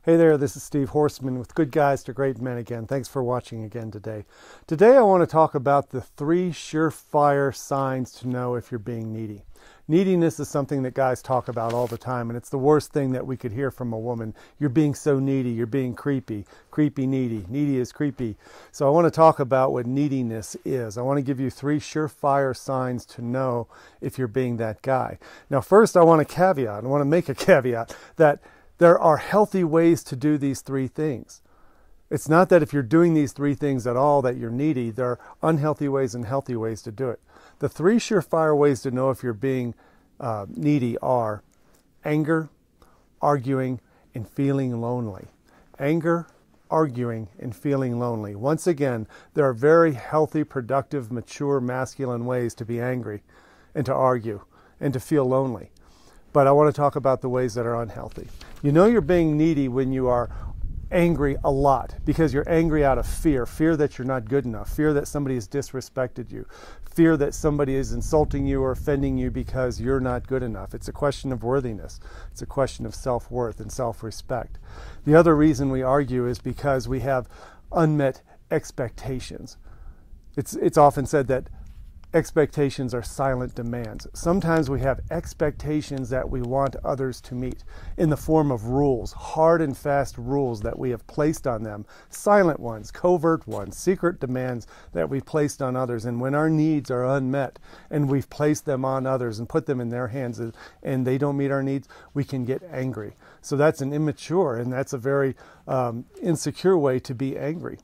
Hey there, this is Steve Horseman with Good Guys to Great Men again. Thanks for watching again today. Today I want to talk about the 3 surefire signs to know if you're being needy. Neediness is something that guys talk about all the time, and it's the worst thing that we could hear from a woman. You're being so needy, you're being creepy. Creepy, needy. Needy is creepy. So I want to talk about what neediness is. I want to give you 3 surefire signs to know if you're being that guy. Now first I want to make a caveat that there are healthy ways to do these 3 things. It's not that if you're doing these 3 things at all that you're needy. There are unhealthy ways and healthy ways to do it. The 3 surefire ways to know if you're being needy are anger, arguing, and feeling lonely. Anger, arguing, and feeling lonely. Once again, there are very healthy, productive, mature, masculine ways to be angry and to argue and to feel lonely. But I want to talk about the ways that are unhealthy. You know you're being needy when you are angry a lot because you're angry out of fear. Fear that you're not good enough. Fear that somebody has disrespected you. Fear that somebody is insulting you or offending you because you're not good enough. It's a question of worthiness. It's a question of self-worth and self-respect. The other reason we argue is because we have unmet expectations. It's often said that expectations are silent demands. Sometimes we have expectations that we want others to meet in the form of rules, hard and fast rules that we have placed on them, silent ones, covert ones, secret demands that we've placed on others. And when our needs are unmet and we've placed them on others and put them in their hands and they don't meet our needs, we can get angry. So that's an immature and that's a very insecure way to be angry.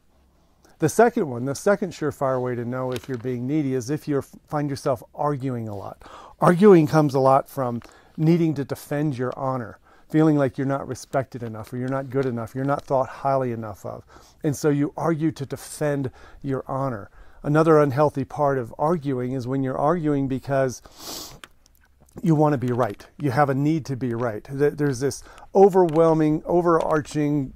The second surefire way to know if you're being needy is if you find yourself arguing a lot. Arguing comes a lot from needing to defend your honor, feeling like you're not respected enough or you're not good enough, you're not thought highly enough of. And so you argue to defend your honor. Another unhealthy part of arguing is when you're arguing because you want to be right. You have a need to be right. There's this overwhelming, overarching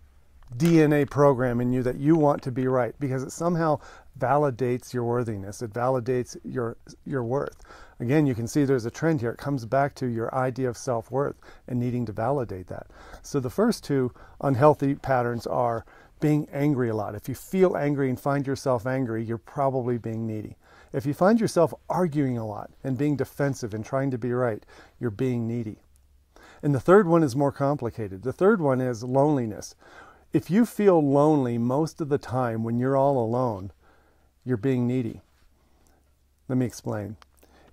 DNA program in you that you want to be right because it somehow validates your worthiness. It validates your worth. Again, you can see there's a trend here. It comes back to your idea of self-worth and needing to validate that. So the first 2 unhealthy patterns are being angry a lot. If you feel angry and find yourself angry, you're probably being needy. If you find yourself arguing a lot and being defensive and trying to be right, you're being needy. And the third one is more complicated. The third one is loneliness. If you feel lonely most of the time when you're all alone, you're being needy. Let me explain.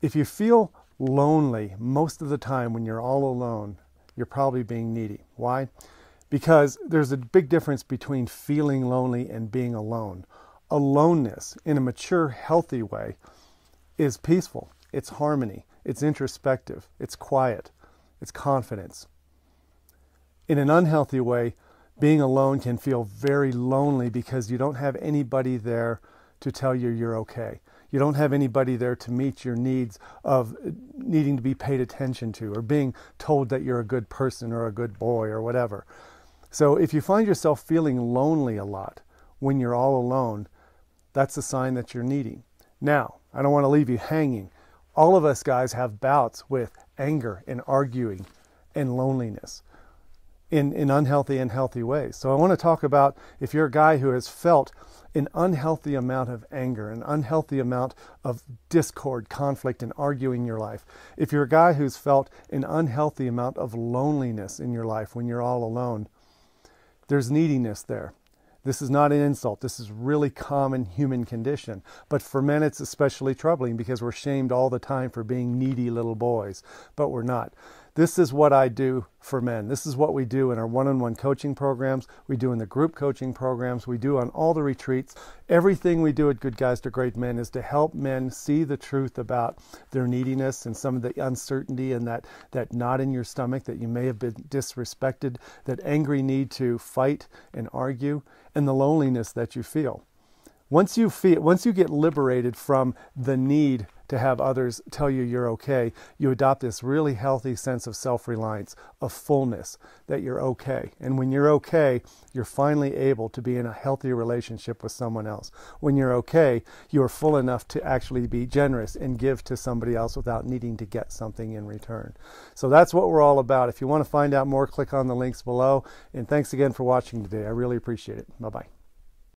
If you feel lonely most of the time when you're all alone, you're probably being needy. Why? Because there's a big difference between feeling lonely and being alone. Aloneness, in a mature, healthy way, is peaceful. It's harmony. It's introspective. It's quiet. It's confidence. In an unhealthy way, being alone can feel very lonely because you don't have anybody there to tell you you're okay. You don't have anybody there to meet your needs of needing to be paid attention to or being told that you're a good person or a good boy or whatever. So if you find yourself feeling lonely a lot when you're all alone, that's a sign that you're needy. Now, I don't want to leave you hanging. All of us guys have bouts with anger and arguing and loneliness in unhealthy and healthy ways. So I want to talk about if you're a guy who has felt an unhealthy amount of anger, an unhealthy amount of discord, conflict, and arguing in your life. If you're a guy who's felt an unhealthy amount of loneliness in your life when you're all alone, there's neediness there. This is not an insult. This is really common human condition. But for men, it's especially troubling because we're shamed all the time for being needy little boys, but we're not. This is what I do for men. This is what we do in our one-on-one coaching programs. We do in the group coaching programs. We do on all the retreats. Everything we do at Good Guys to Great Men is to help men see the truth about their neediness and some of the uncertainty and that knot in your stomach that you may have been disrespected, that angry need to fight and argue, and the loneliness that you feel. Once you get liberated from the need to have others tell you you're okay, you adopt this really healthy sense of self-reliance, of fullness, that you're okay. And when you're okay, you're finally able to be in a healthy relationship with someone else. When you're okay, you're full enough to actually be generous and give to somebody else without needing to get something in return. So that's what we're all about. If you want to find out more, click on the links below. And thanks again for watching today. I really appreciate it. Bye-bye.